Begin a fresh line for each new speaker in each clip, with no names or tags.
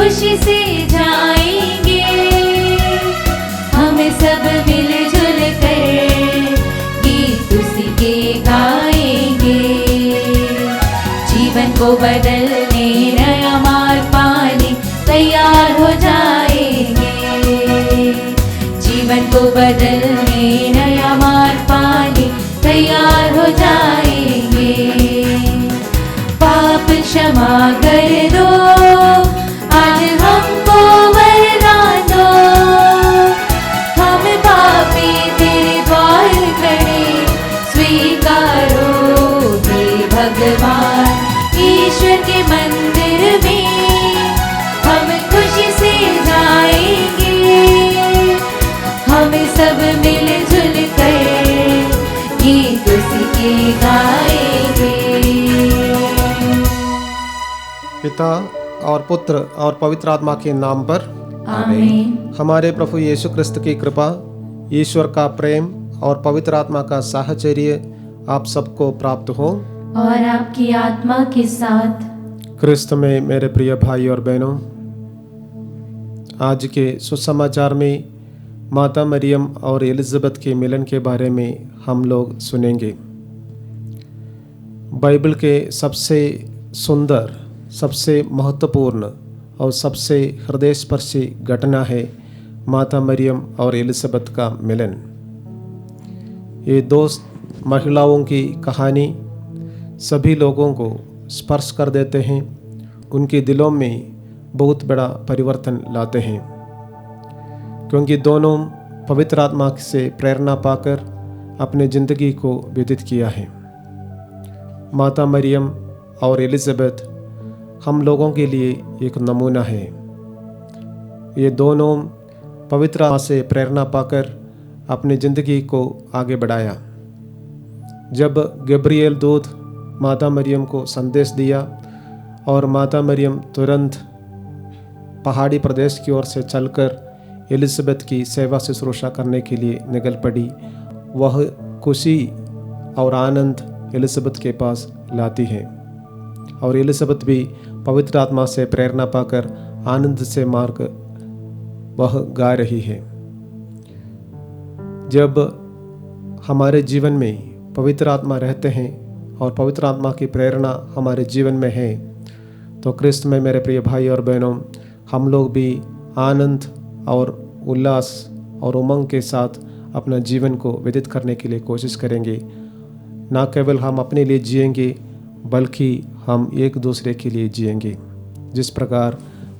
खुशी से जाएंगे, हम सब मिलजुल कर गीत उसके गाएंगे। जीवन को बदलने नया मार्ग पाने तैयार हो जाएंगे, जीवन को बदलने नया मार्ग पाने तैयार हो जाएंगे। पाप क्षमा कर दो, आज हमको वरदान दो, हम पापी तेरे द्वार खड़े स्वीकारो हे भगवान। ईश्वर के मंदिर में हम खुशी से जाएंगे, हम सब मिलजुल कर गीत उसके गाएंगे।
पिता और पुत्र और पवित्र आत्मा के नाम पर
आमीन।
हमारे प्रभु यीशु क्रिस्त की कृपा, ईश्वर का प्रेम और पवित्र आत्मा का साहचर्य आप सबको प्राप्त हो
और आपकी आत्मा के साथ।
क्रिस्त में मेरे प्रिय भाई और बहनों, आज के सुसमाचार में माता मरियम और एलिज़ाबेथ के मिलन के बारे में हम लोग सुनेंगे। बाइबल के सबसे सुंदर, सबसे महत्वपूर्ण और सबसे हृदयस्पर्शी घटना है माता मरियम और एलिज़ाबेथ का मिलन। ये दो महिलाओं की कहानी सभी लोगों को स्पर्श कर देते हैं, उनके दिलों में बहुत बड़ा परिवर्तन लाते हैं, क्योंकि दोनों पवित्र आत्मा से प्रेरणा पाकर अपने ज़िंदगी को व्यतीत किया है। माता मरियम और एलिज़ाबेथ हम लोगों के लिए एक नमूना है। ये दोनों पवित्र आत्मा से प्रेरणा पाकर अपनी ज़िंदगी को आगे बढ़ाया। जब गब्रिएल दूत माता मरियम को संदेश दिया और माता मरियम तुरंत पहाड़ी प्रदेश की ओर से चलकर एलिज़ाबेथ की सेवा शुश्रूषा करने के लिए निकल पड़ी, वह खुशी और आनंद एलिज़ाबेथ के पास लाती है और एलिज़ाबेथ भी पवित्र आत्मा से प्रेरणा पाकर आनंद से मार्ग वह गा रही है। जब हमारे जीवन में पवित्र आत्मा रहते हैं और पवित्र आत्मा की प्रेरणा हमारे जीवन में है, तो क्रिस्त में मेरे प्रिय भाई और बहनों, हम लोग भी आनंद और उल्लास और उमंग के साथ अपना जीवन को व्यतीत करने के लिए कोशिश करेंगे। ना केवल हम अपने लिए जिएंगे, बल्कि हम एक दूसरे के लिए जिएंगे। जिस प्रकार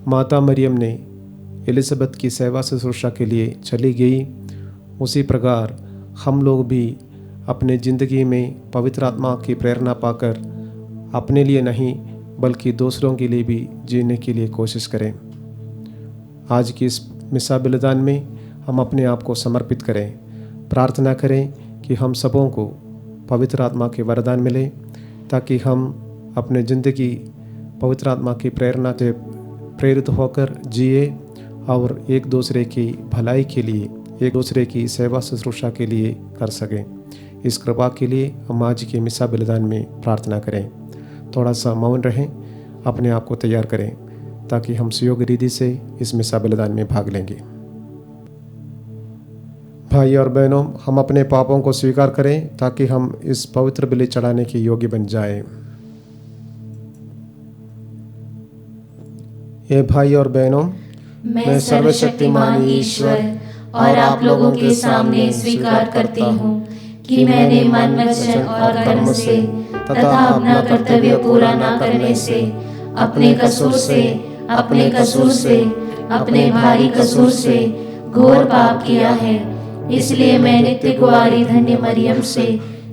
माता मरियम ने एलिज़ाबेथ की सेवा शुश्रूषा के लिए चली गई, उसी प्रकार हम लोग भी अपने ज़िंदगी में पवित्र आत्मा की प्रेरणा पाकर अपने लिए नहीं बल्कि दूसरों के लिए भी जीने के लिए कोशिश करें। आज की इस मिसा बलिदान में हम अपने आप को समर्पित करें, प्रार्थना करें कि हम सबों को पवित्र आत्मा के वरदान मिले, ताकि हम अपने ज़िंदगी पवित्र आत्मा की प्रेरणा से प्रेरित होकर जिए और एक दूसरे की भलाई के लिए, एक दूसरे की सेवा शुश्रूषा के लिए कर सकें। इस कृपा के लिए हम आज के मिसा बलिदान में प्रार्थना करें। थोड़ा सा मौन रहें, अपने आप को तैयार करें, ताकि हम सुयोग्य रीति से इस मिसा बलिदान में भाग लेंगे। भाई और बहनों, हम अपने पापों को स्वीकार करें ताकि हम इस पवित्र बलि चढ़ाने के योग्य बन जाएं। ये भाई और बहनों,
मैं सर्वशक्तिमान ईश्वर और आप लोगों के सामने स्वीकार करती हूँ कि मैंने मन, वचन और कर्म से तथा अपना कर्तव्य पूरा न करने से, अपने कसूर से, अपने भारी कसूर से घोर पाप किया है। इसलिए मैं नित्य कुंवारी धन्य मरियम से,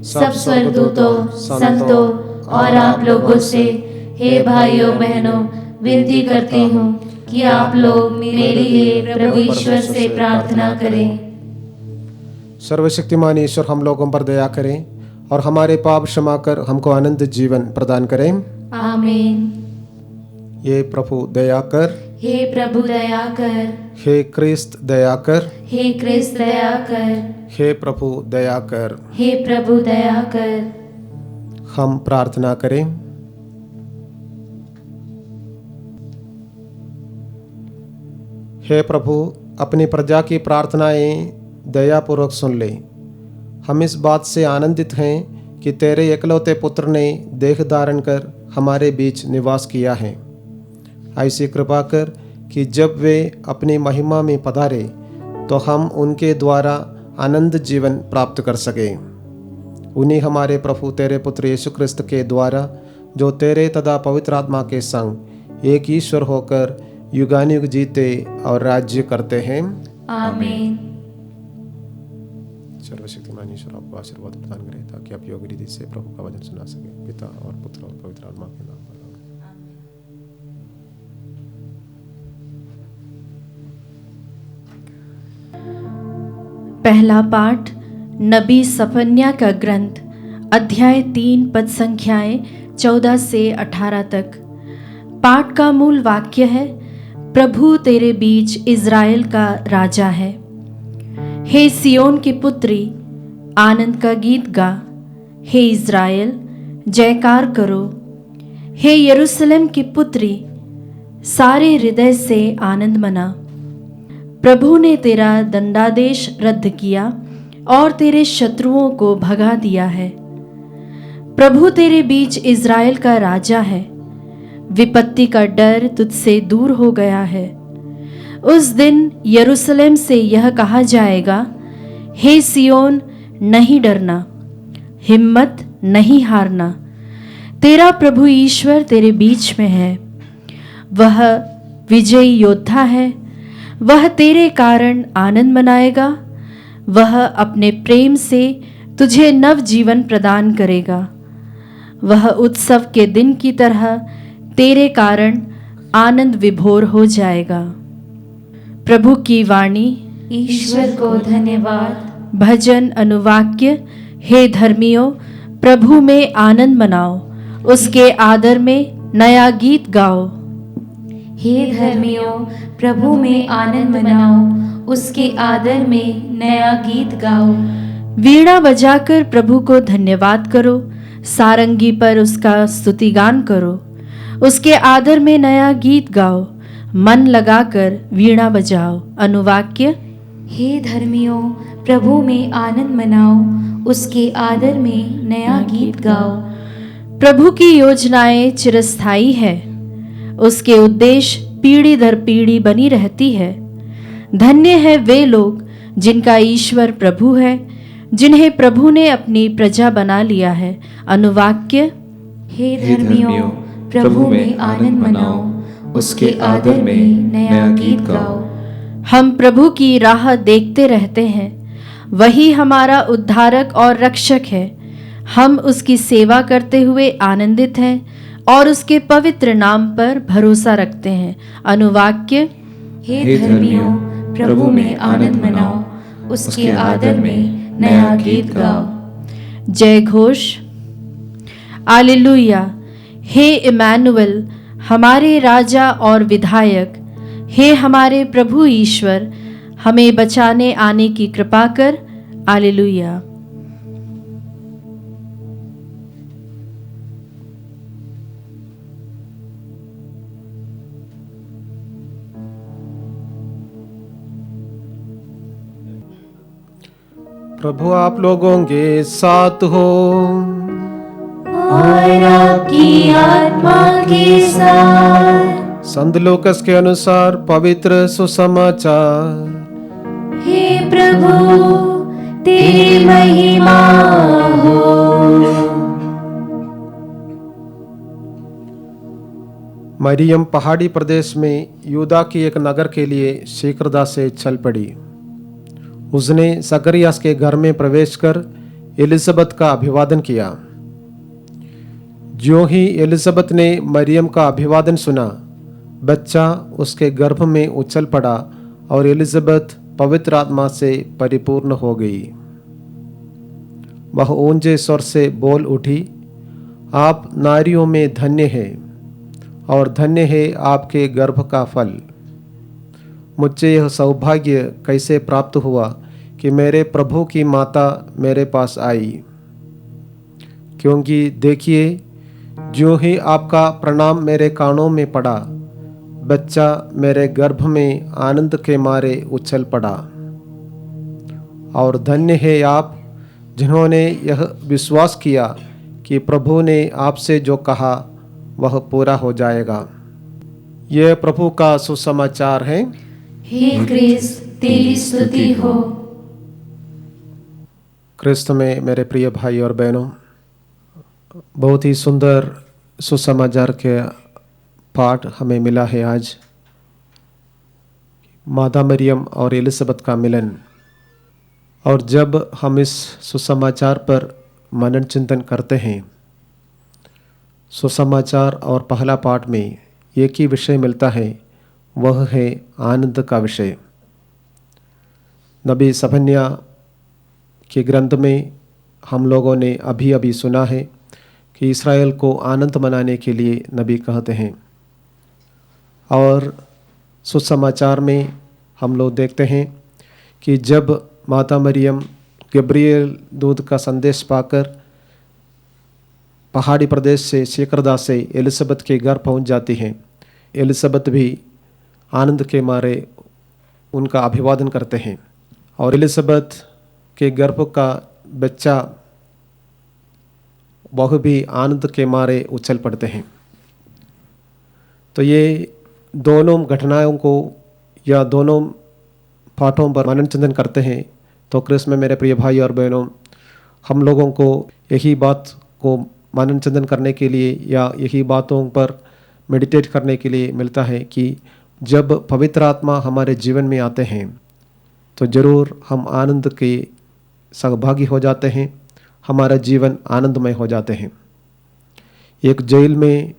सब स्वर्गदूतों, संतों और आप लोगों से, हे भाइयों बहनों, विनती करती हूँ कि आप लोग मेरे लिए प्रभु ईश्वर से प्रार्थना करें।
सर्वशक्तिमान ईश्वर हम लोगों पर दया करें और हमारे पाप क्षमा कर हमको आनंद जीवन प्रदान करें।
आमीन।
ये प्रभु दया कर,
हे प्रभु दया कर,
हे क्रिस्त दया कर,
हे क्रिस्त दया कर,
हे प्रभु दया कर।
हे प्रभु दया कर।
हम प्रार्थना करें। हे प्रभु, अपनी प्रजा की प्रार्थनाएं दयापूर्वक सुन ले। हम इस बात से आनंदित हैं कि तेरे एकलौते पुत्र ने देह धारण कर हमारे बीच निवास किया है। ऐसी कृपा कर कि जब वे अपनी महिमा में पधारे तो हम उनके द्वारा आनंद जीवन प्राप्त कर सकें। उन्हीं हमारे प्रभु तेरे पुत्र यीशु क्रिस्त के द्वारा, जो तेरे तथा पवित्र आत्मा के संग एक ईश्वर होकर युगानुयुग जीते और राज्य करते हैं।
आमीन।
सर्वशक्तिमान ईश्वर आपको आशीर्वाद प्रदान करे ताकि आप योग्य रीति से प्रभु का वचन सुना सके। पिता और पुत्र और पवित्र आत्मा के नाम पर।
पहला पाठ नबी सफन्या का ग्रंथ, अध्याय 3 पद संख्याएं 14 से 18 तक। पाठ का मूल वाक्य है, प्रभु तेरे बीच इज़राइल का राजा है। हे सियोन की पुत्री, आनंद का गीत गा। हे इज़राइल, जयकार करो। हे यरूशलेम की पुत्री, सारे हृदय से आनंद मना। प्रभु ने तेरा दंडादेश रद्द किया और तेरे शत्रुओं को भगा दिया है। प्रभु तेरे बीच इज़राइल का राजा है। विपत्ति का डर तुझसे दूर हो गया है। उस दिन यरूशलेम से यह कहा जाएगा, हे सियोन, नहीं डरना, हिम्मत नहीं हारना। तेरा प्रभु ईश्वर तेरे बीच में है। वह विजयी योद्धा है। वह तेरे कारण आनंद मनाएगा। वह अपने प्रेम से तुझे नव जीवन प्रदान करेगा। वह उत्सव के दिन की तरह तेरे कारण आनंद विभोर हो जाएगा। प्रभु की वाणी।
ईश्वर को धन्यवाद।
भजन अनुवाक्य। हे धर्मियों, प्रभु में आनंद मनाओ, उसके आदर में नया गीत गाओ।
हे धर्मियों, प्रभु में आनंद मनाओ, उसके आदर में नया गीत गाओ।
वीणा बजाकर प्रभु को धन्यवाद करो। सारंगी पर उसका स्तुतिगान करो। उसके आदर में नया गीत गाओ। मन लगाकर वीणा बजाओ। अनुवाक्य।
हे धर्मियों, प्रभु में आनंद मनाओ, उसके आदर में नया गीत गाओ।
प्रभु की योजनाएं चिरस्थायी है। उसके उद्देश्य पीढ़ी दर पीढ़ी बनी रहती है। धन्य है वे लोग जिनका ईश्वर प्रभु है, जिन्हें प्रभु ने अपनी प्रजा बना लिया है। अनुवाक्य।
हे धर्मियों, प्रभु में आनंद मनाओ, उसके आदर में नया गीत गाओ।
हम प्रभु की राह देखते रहते हैं। वही हमारा उद्धारक और रक्षक है। हम उसकी सेवा करते हुए आनंदित हैं और उसके पवित्र नाम पर भरोसा रखते हैं। अनुवाक्य।
हे धर्मियों, प्रभु में आनंद मनाओ, उसके आदर में नया गीत गाओ।
जय घोष। आलेलुया। हे इमैनुअल, हमारे राजा और विधायक, हे हमारे प्रभु ईश्वर, हमें बचाने आने की कृपा कर। आलेलुया।
प्रभु आप लोगों के साथ हो
और आपकी आत्मा के साथ।
संत लूकास के अनुसार पवित्र सुसमाचार।
हे प्रभु, तेरी महिमा हो।
मरियम पहाड़ी प्रदेश में यूदा की एक नगर के लिए शीघ्रता से चल पड़ी। उसने जकरियास के घर में प्रवेश कर एलिजबेथ का अभिवादन किया। ज्यों ही एलिजबेथ ने मरियम का अभिवादन सुना, बच्चा उसके गर्भ में उछल पड़ा और एलिजबेथ पवित्र आत्मा से परिपूर्ण हो गई। वह ऊंचे स्वर से बोल उठी, आप नारियों में धन्य हैं और धन्य है आपके गर्भ का फल। मुझे यह सौभाग्य कैसे प्राप्त हुआ कि मेरे प्रभु की माता मेरे पास आई, क्योंकि देखिए, ज्यों ही आपका प्रणाम मेरे कानों में पड़ा, बच्चा मेरे गर्भ में आनंद के मारे उछल पड़ा। और धन्य है आप जिन्होंने यह विश्वास किया कि प्रभु ने आपसे जो कहा वह पूरा हो जाएगा। यह प्रभु का सुसमाचार है।
हे क्रिस्त, तेरी स्तुति हो।
क्रिस्त में मेरे प्रिय भाई और बहनों, बहुत ही सुंदर सुसमाचार के पाठ हमें मिला है आज। माता मरियम और एलिज़ाबेथ का मिलन। और जब हम इस सुसमाचार पर मनन चिंतन करते हैं, सुसमाचार और पहला पाठ में एक ही विषय मिलता है, वह है आनंद का विषय। नबी सफन्या के ग्रंथ में हम लोगों ने अभी अभी सुना है कि इस्राएल को आनंद मनाने के लिए नबी कहते हैं। और सुसमाचार में हम लोग देखते हैं कि जब माता मरियम गब्रिएल दूत का संदेश पाकर पहाड़ी प्रदेश से शेखरदा से एलिज़ाबेथ के घर पहुंच जाती हैं, एलिज़ाबेथ भी आनंद के मारे उनका अभिवादन करते हैं। और एलिज़ाबेथ के गर्भ का बच्चा वह भी आनंद के मारे उछल पड़ते हैं। तो ये दोनों घटनाओं को या दोनों पाठों पर मनन चिंतन करते हैं तो क्रिस्त में मेरे प्रिय भाई और बहनों, हम लोगों को यही बात को मनन चिंतन करने के लिए या यही बातों पर मेडिटेट करने के लिए मिलता है कि जब पवित्र आत्मा हमारे जीवन में आते हैं तो ज़रूर हम आनंद के सहभागी हो जाते हैं, हमारा जीवन आनंदमय हो जाते हैं। एक जेल में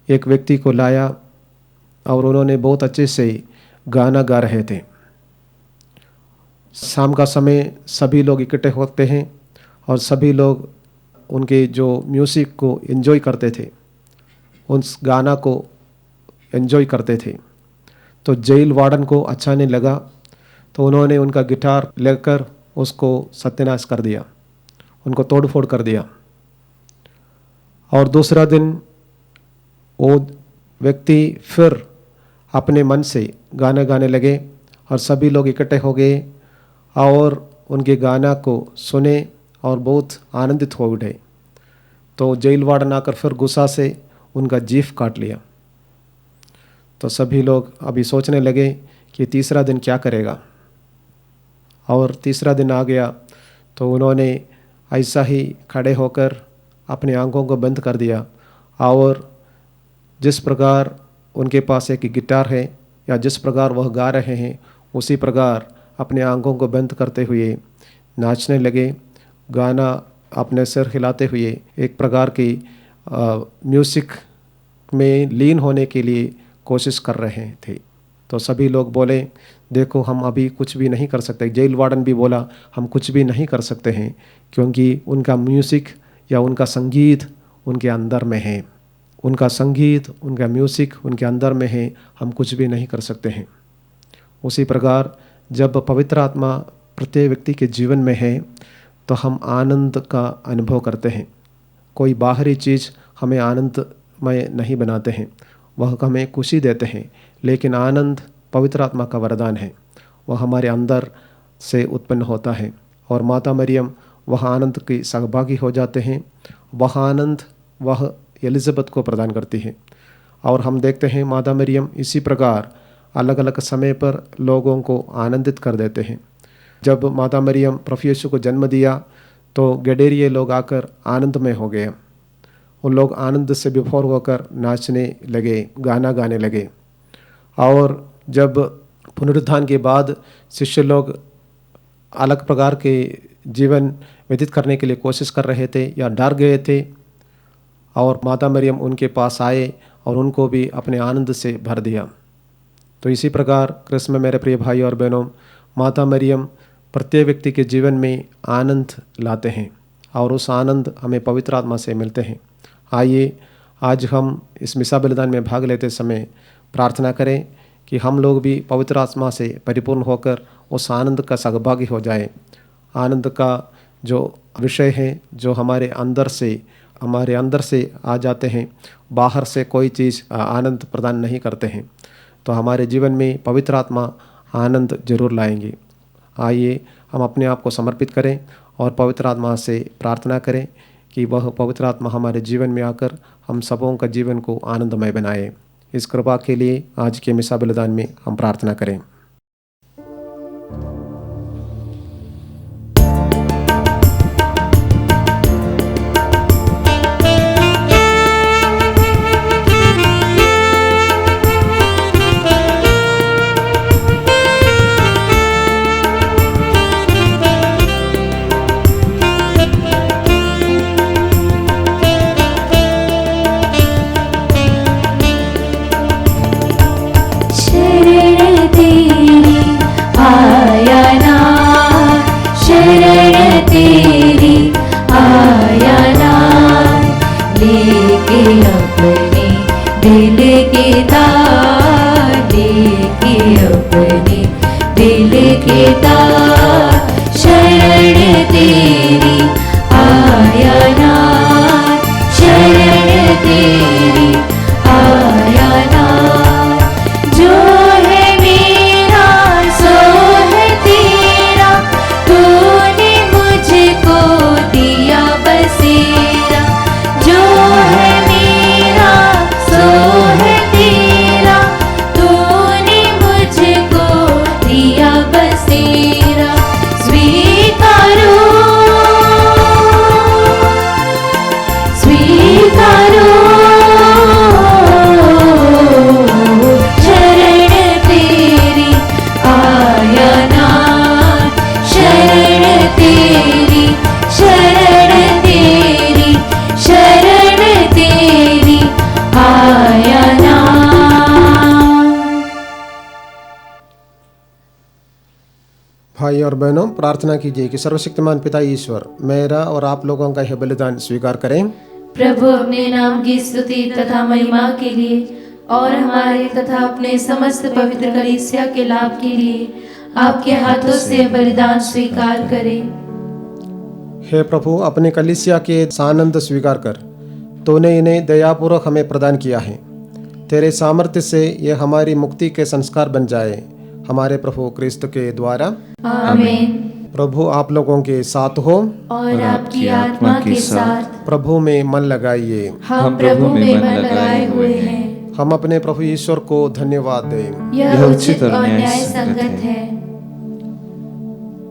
एक व्यक्ति को लाया और उन्होंने बहुत अच्छे से गाना गा रहे थे। शाम का समय सभी लोग इकट्ठे होते हैं और सभी लोग उनके जो म्यूज़िक को एंजॉय करते थे, उस गाना को एंजॉय करते थे। तो जेल वार्डन को अच्छा नहीं लगा, तो उन्होंने उनका गिटार लेकर उसको सत्यानाश कर दिया, उनको तोड़फोड़ कर दिया। और दूसरा दिन वो व्यक्ति फिर अपने मन से गाना गाने लगे और सभी लोग इकट्ठे हो गए और उनके गाना को सुने और बहुत आनंदित हो उठे। तो जेल वार्डन आकर फिर गुस्सा से उनका जीभ काट लिया। तो सभी लोग अभी सोचने लगे कि तीसरा दिन क्या करेगा। और तीसरा दिन आ गया तो उन्होंने ऐसा ही खड़े होकर अपने आंखों को बंद कर दिया और जिस प्रकार उनके पास एक गिटार है या जिस प्रकार वह गा रहे हैं उसी प्रकार अपने आंखों को बंद करते हुए नाचने लगे, गाना अपने सिर हिलाते हुए एक प्रकार की म्यूज़िक में लीन होने के लिए कोशिश कर रहे थे। तो सभी लोग बोले, देखो हम अभी कुछ भी नहीं कर सकते। जेल वार्डन भी बोला, हम कुछ भी नहीं कर सकते हैं क्योंकि उनका म्यूज़िक या उनका संगीत उनके अंदर में है, उनका संगीत उनका म्यूज़िक उनके अंदर में है, हम कुछ भी नहीं कर सकते हैं। उसी प्रकार जब पवित्र आत्मा प्रत्येक व्यक्ति के जीवन में है तो हम आनंद का अनुभव करते हैं। कोई बाहरी चीज़ हमें आनंदमय नहीं बनाते हैं, वह हमें खुशी देते हैं, लेकिन आनंद पवित्र आत्मा का वरदान है, वह हमारे अंदर से उत्पन्न होता है। और माता मरियम वह आनंद की सहभागी हो जाते हैं। वह आनंद वह एलिज़ाबेथ को प्रदान करती है। और हम देखते हैं माता मरियम इसी प्रकार अलग अलग समय पर लोगों को आनंदित कर देते हैं। जब माता मरियम प्रभु यीशु को जन्म दिया तो गडेरिये लोग आकर आनंदमय हो गए। उन लोग आनंद से विभोर होकर नाचने लगे, गाना गाने लगे। और जब पुनरुत्थान के बाद शिष्य लोग अलग प्रकार के जीवन व्यतीत करने के लिए कोशिश कर रहे थे या डर गए थे, और माता मरियम उनके पास आए और उनको भी अपने आनंद से भर दिया। तो इसी प्रकार कृष्ण में मेरे प्रिय भाई और बहनों, माता मरियम प्रत्येक व्यक्ति के जीवन में आनंद लाते हैं और उस आनंद हमें पवित्र आत्मा से मिलते हैं। आइए आज हम इस मिसा बलिदान में भाग लेते समय प्रार्थना करें कि हम लोग भी पवित्र आत्मा से परिपूर्ण होकर उस आनंद का सहभागी हो जाए। आनंद का जो विषय है, जो हमारे अंदर से आ जाते हैं, बाहर से कोई चीज़ आनंद प्रदान नहीं करते हैं। तो हमारे जीवन में पवित्र आत्मा आनंद जरूर लाएंगे। आइए हम अपने आप को समर्पित करें और पवित्र आत्मा से प्रार्थना करें कि वह पवित्र आत्मा हमारे जीवन में आकर हम सबों का जीवन को आनंदमय बनाए। इस कृपा के लिए आज के मिसा बलिदान में हम प्रार्थना करें। भाई और बहनों, प्रार्थना कीजिए कि सर्वशक्तिमान पिता ईश्वर मेरा और आप लोगों का यह बलिदान स्वीकार करें।
प्रभु अपने नाम की स्तुति तथा महिमा के लिए और हमारे तथा अपने समस्त पवित्र कलीसिया के लाभ के लिए आपके हाथों से बलिदान स्वीकार करें।
हे प्रभु, अपने कलीसिया के आनंद स्वीकार कर तूने इन्हें दयापूर्वक हमें प्रदान किया है। तेरे सामर्थ्य से ये हमारी मुक्ति के संस्कार बन जाए, हमारे प्रभु क्रिस्त के द्वारा।
आमीन।
प्रभु आप लोगों के साथ हो
और आपकी आत्मा के साथ।
प्रभु में मन लगाइए।
हम प्रभु में मन लगाए हुए हैं।
हम अपने प्रभु ईश्वर को धन्यवाद दें।
यह उचित और न्याय संगत है।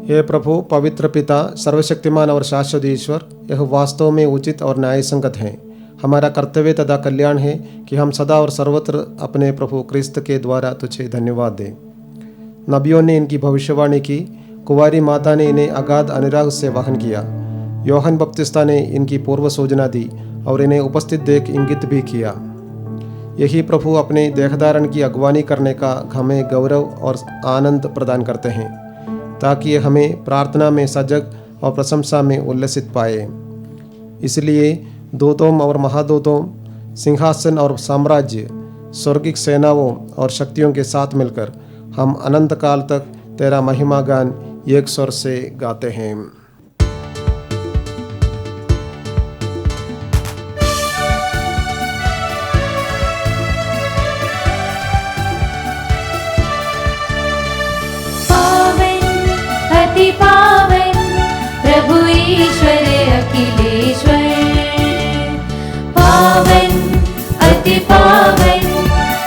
हे प्रभु पवित्र पिता, सर्वशक्तिमान और शाश्वत ईश्वर, यह वास्तव में उचित और न्याय संगत है। हमारा कर्तव्य तथा कल्याण है कि हम सदा और सर्वत्र अपने प्रभु क्रिस्त के द्वारा तुझे धन्यवाद दें। नबियों ने इनकी भविष्यवाणी की, कुंवारी माता ने इन्हें अगाध अनुराग से वाहन किया, योहन बपतिस्ता ने इनकी पूर्व सूचना दी और इन्हें उपस्थित देख इंगित भी किया। यही प्रभु अपने देहधारण की अगवानी करने का हमें गौरव और आनंद प्रदान करते हैं, ताकि हमें प्रार्थना में सजग और प्रशंसा में उल्लसित पाए। इसलिए दूतों और महादूतों, सिंहासन और साम्राज्य, स्वर्गिक सेनाओं और शक्तियों के साथ मिलकर हम अनंत काल तक तेरा महिमा गान एक स्वर से गाते हैं।
पावन अति पावन प्रभु ईश्वर अखिलेश्वर, पावन अति पावन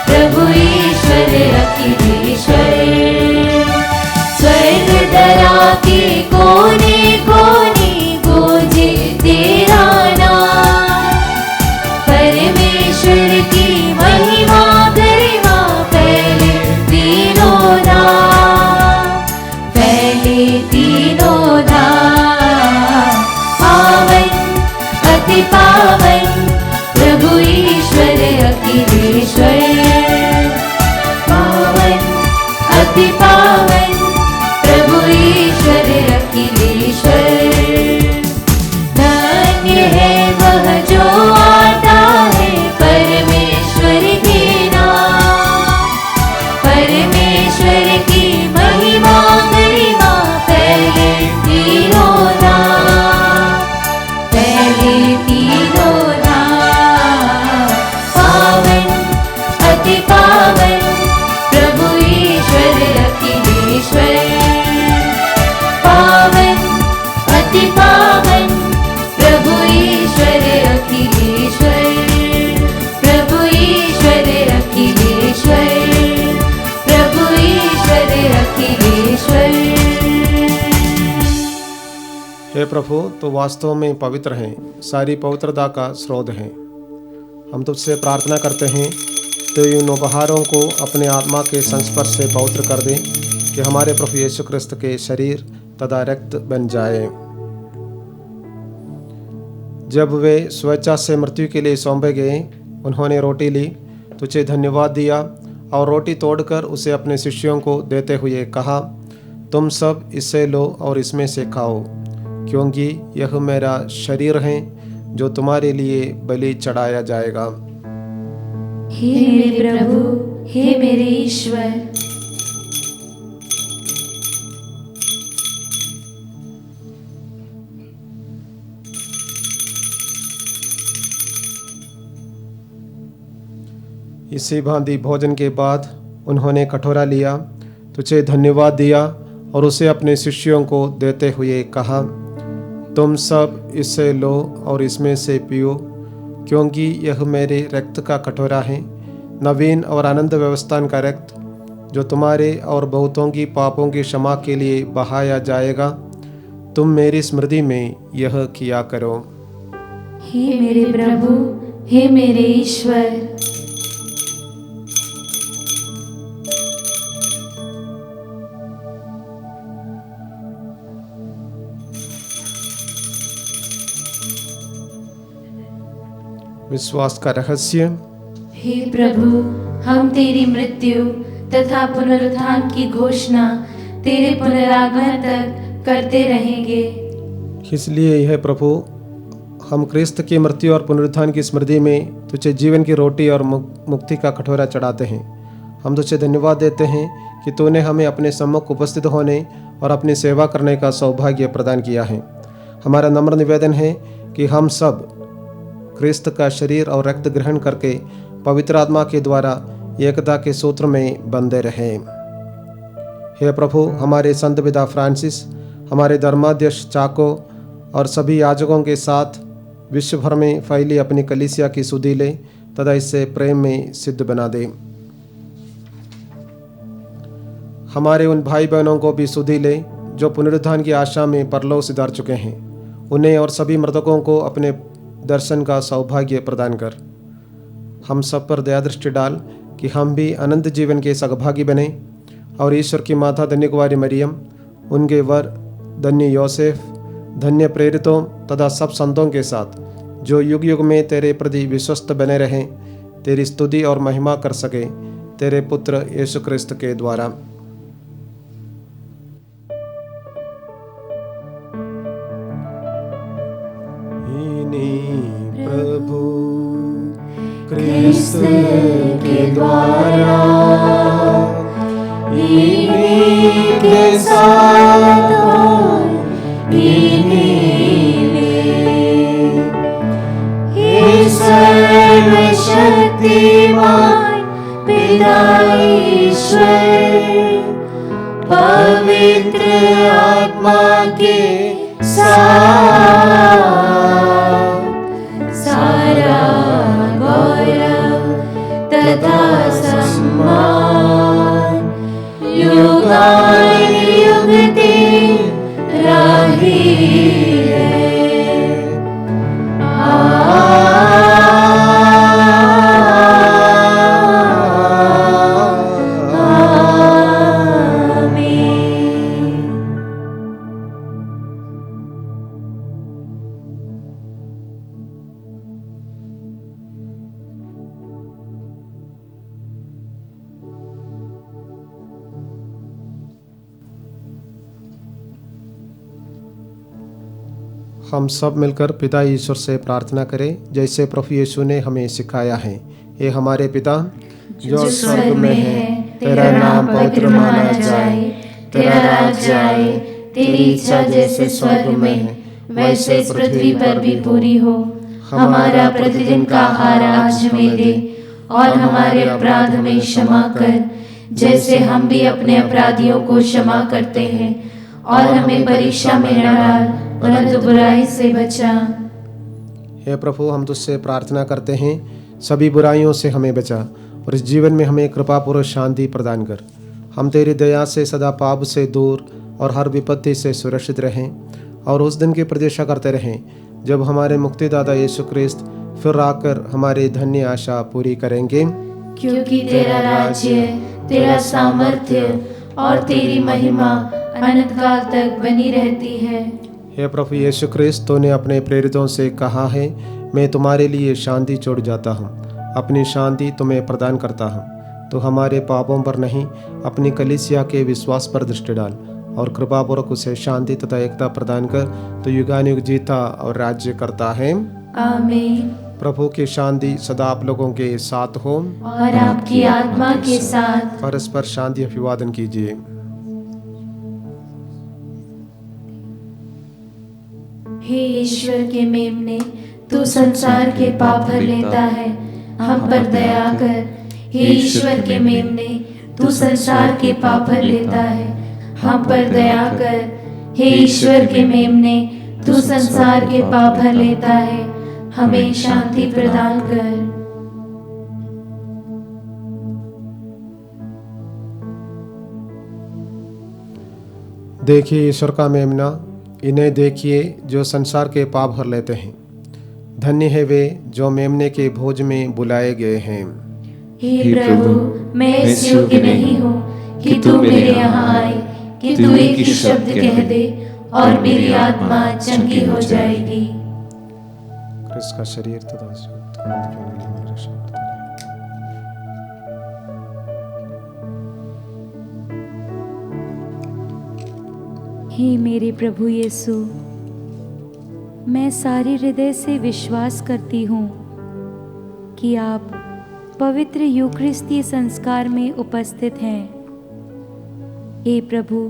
प्रभु ईश्वर अखिलेश्वर, स्वर्ग धरा के कोने कोने गूंजे तेरा नाम, परमेश्वर की महिमा गरिमा फैले तीनों धाम, फैले तीनों धाम। पावन अति पावन प्रभु ईश्वर अखिलेश्वर, पावन अति पावन प्रभु ईश्वर अखिलेश्वर। धन्य है वह जो आता है परमेश्वर के नाम, परमेश्वर की महिमा गरिमा फैले तीनों धाम, फैले तीनों धाम। पावन अति पावन
प्रभु, तो वास्तव में पवित्र हैं, सारी पवित्रता का स्रोत हैं। हम तुझसे प्रार्थना करते हैं तो इन उपहारों को अपने आत्मा के संस्पर्श से पवित्र कर दे कि हमारे प्रभु यीशु क्रिस्त के शरीर तथा रक्त बन जाए। जब वे स्वेच्छा से मृत्यु के लिए सौंपे गए, उन्होंने रोटी ली, तुझे धन्यवाद दिया और रोटी तोड़कर उसे अपने शिष्यों को देते हुए कहा, तुम सब इससे लो और इसमें से खाओ, क्योंकि यह मेरा शरीर है जो तुम्हारे लिए बलि चढ़ाया जाएगा।
हे मेरे प्रभु, हे मेरे ईश्वर।
इसी भांति भोजन के बाद उन्होंने कटोरा लिया, तुझे धन्यवाद दिया और उसे अपने शिष्यों को देते हुए कहा, तुम सब इससे लो और इसमें से पियो, क्योंकि यह मेरे रक्त का कटोरा है, नवीन और आनंद व्यवस्थान का रक्त, जो तुम्हारे और बहुतों की पापों की क्षमा के लिए बहाया जाएगा। तुम मेरी स्मृति में यह किया करो।
हे मेरे प्रभु, हे मेरे ईश्वर।
विश्वास का रहस्य।
हे प्रभु, हम तेरी मृत्यु तथा पुनरुत्थान की घोषणा तेरे पुनरागमन तक करते रहेंगे।
इसलिए यह प्रभु, हम क्रिस्त की मृत्यु और पुनरुत्थान की स्मृति में तुझे जीवन की रोटी और मुक्ति का कटोरा चढ़ाते हैं। हम तुझे धन्यवाद देते हैं कि तूने हमें अपने सम्मुख उपस्थित होने और अपनी सेवा करने का सौभाग्य प्रदान किया है। हमारा नम्र निवेदन है कि हम सब क्रिस्त का शरीर और रक्त ग्रहण करके पवित्र आत्मा के द्वारा एकता के सूत्र में बंधे रहें। हे प्रभु, हमारे संत पिता फ्रांसिस, हमारे धर्माध्यक्ष चाको और सभी याजकों के साथ विश्व भर में फैली अपनी कलीसिया की सुधि ले तथा इससे प्रेम में सिद्ध बना दे। हमारे उन भाई बहनों को भी सुधि ले जो पुनरुत्थान की आशा में परलोक सिधार चुके हैं। उन्हें और सभी मृतकों को अपने दर्शन का सौभाग्य प्रदान कर। हम सब पर दया दृष्टि डाल कि हम भी अनंत जीवन के सहभागी बने और ईश्वर की माता धन्य कुमारी मरियम, उनके वर धन्य योसेफ, धन्य प्रेरितों तथा सब संतों के साथ जो युग युग में तेरे प्रति विश्वस्त बने रहें, तेरी स्तुति और महिमा कर सके, तेरे पुत्र यीशु क्रिस्त के द्वारा। प्रभु क्रिस्त के द्वारा इन्हीं के साथ और इन्हीं में हे सर्वशक्तिमान पिता ईश्वर, पवित्र आत्मा के साथ सारा गौरव तथा सम्मान युगानुयुग राही है। हम सब मिलकर पिता ईश्वर से प्रार्थना करें जैसे प्रभु यीशु ने हमें सिखाया है। ये हमारे पिता जो स्वर्ग में है, तेरा नाम पवित्र माना जाए, तेरा राज्य आए, तेरी इच्छा जैसे स्वर्ग में है वैसे इस पृथ्वी पर भी पूरी हो। हमारा प्रतिदिन का आहार आज हमें दे और हमारे अपराध हमें क्षमा कर जैसे हम भी अपने अपराधियों को क्षमा करते हैं, और हमें परीक्षा में न डाल परंतु बुराई से बचा। हे प्रभु, हम तुझसे प्रार्थना करते हैं, सभी बुराइयों से हमें बचा और इस जीवन में हमें कृपापूर्वक शांति प्रदान कर। हम तेरी दया से सदा पाप से दूर और हर विपत्ति से सुरक्षित रहें और उस दिन की प्रतीक्षा करते रहें जब हमारे मुक्तिदाता यीशु क्रिस्त फिर आकर हमारी धन्य आशा पूरी करेंगे।
क्योंकि तेरा राज्य, तेरा सामर्थ्य और तेरी महिमा अनंत काल तक बनी रहती है।
हे प्रभु यीशु क्रिस्त, तूने अपने प्रेरितों से कहा है, मैं तुम्हारे लिए शांति छोड़ जाता हूँ, अपनी शांति तुम्हें प्रदान करता हूँ। तो हमारे पापों पर नहीं, अपनी कलीसिया के विश्वास पर दृष्टि डाल और कृपापूर्वक उसे शांति तथा एकता प्रदान कर, तो युगानुयुग जीता और राज्य करता है।
आमीन।
प्रभु की शांति सदा आप लोगों के साथ हो
और आपकी आत्मा के साथ।
परस्पर शांति अभिवादन कीजिए।
हे ईश्वर के मेमने, तू संसार के पाप भर लेता है, हम पर दया कर। हे ईश्वर के मेमने, तू संसार के पाप भर लेता है, हम पर दया कर। हे ईश्वर के मेमने, तू संसार के पाप भर लेता है, हमें शांति प्रदान कर।
देखिए ईश्वर का मेमना, इन्हें देखिए जो संसार के पाप भर लेते हैं। धन्य है वे जो मेमने के भोज में बुलाए गए हैं।
हे प्रभु, मैं इस योग्य नहीं हूँ कि तू मेरे यहाँ आए, कि तू एक ही शब्द कह दे और मेरी आत्मा चंगी हो जाएगी।
क्रिस्त का शरीर तथा रक्षा करता है।
हे मेरे प्रभु यीशु, मैं सारे हृदय से विश्वास करती हूँ कि आप पवित्र यूक्रिस्तीय संस्कार में उपस्थित हैं। हे प्रभु,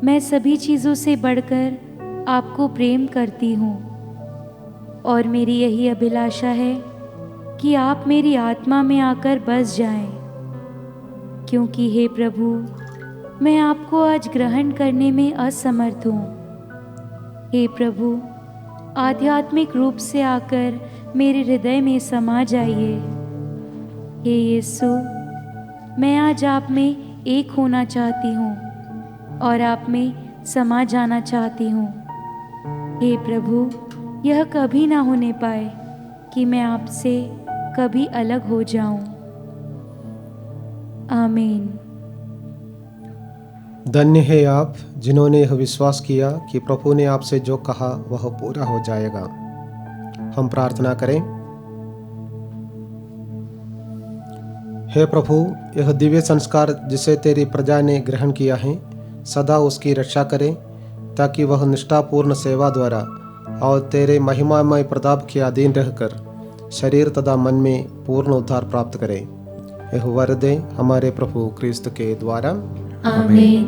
मैं सभी चीज़ों से बढ़कर आपको प्रेम करती हूँ और मेरी यही अभिलाषा है कि आप मेरी आत्मा में आकर बस जाएं, क्योंकि हे प्रभु, मैं आपको आज ग्रहण करने में असमर्थ हूँ। हे प्रभु, आध्यात्मिक रूप से आकर मेरे हृदय में समा जाइए। हे यीशु, मैं आज आप में एक होना चाहती हूँ और आप में समा जाना चाहती हूँ। हे प्रभु, यह कभी ना होने पाए कि मैं आपसे कभी अलग हो जाऊं। आमीन।
धन्य है आप जिन्होंने यह विश्वास किया कि प्रभु ने आपसे जो कहा वह पूरा हो जाएगा। हम प्रार्थना करें। हे प्रभु, यह दिव्य संस्कार जिसे तेरी प्रजा ने ग्रहण किया है, सदा उसकी रक्षा करें, ताकि वह निष्ठापूर्ण सेवा द्वारा और तेरे महिमामय प्रताप के अधीन रहकर शरीर तथा मन में पूर्ण उद्धार प्राप्त करें। यह वर दे हमारे प्रभु क्रिस्त के द्वारा।
आमीन।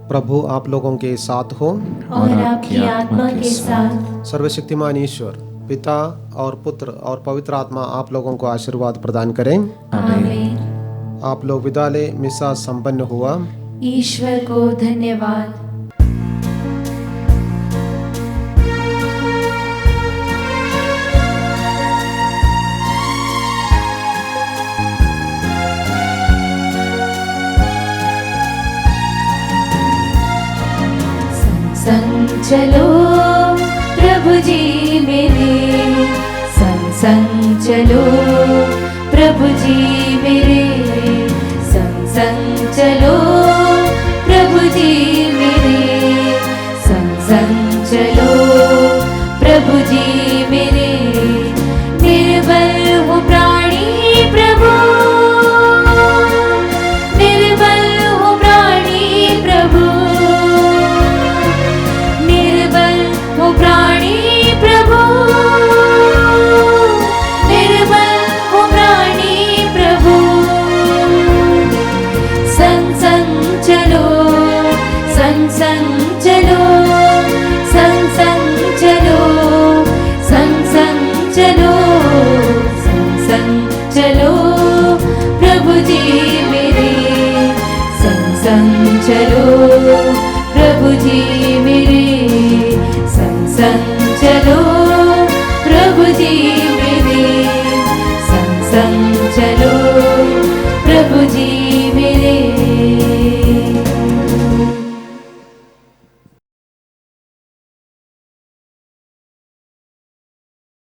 प्रभु आप लोगों के साथ हो
और आपकी आत्मा के साथ।
सर्वशक्तिमान ईश्वर पिता और पुत्र और पवित्र आत्मा आप लोगों को आशीर्वाद प्रदान करें।
आमीन।
आप लोग विदा ले, मिसा संपन्न हुआ।
ईश्वर को धन्यवाद। संग चलो प्रभु जी मेरे, संग चलो प्रभु जी मेरे, संग चलो प्रभु जी मेरे, संग चलो प्रभु जी मेरे। निर्बल हो प्राणी प्रभु, निर्बल हो प्राणी प्रभु, निर्बल हो प्राणी प्रभु, निर्बल हो प्राणी प्रभु। संग चलो, संग चलो, संग चलो, संग चलो, संग चलो प्रभु जी मेरे, संग चलो प्रभु जी मेरे, संग चलो प्रभु जी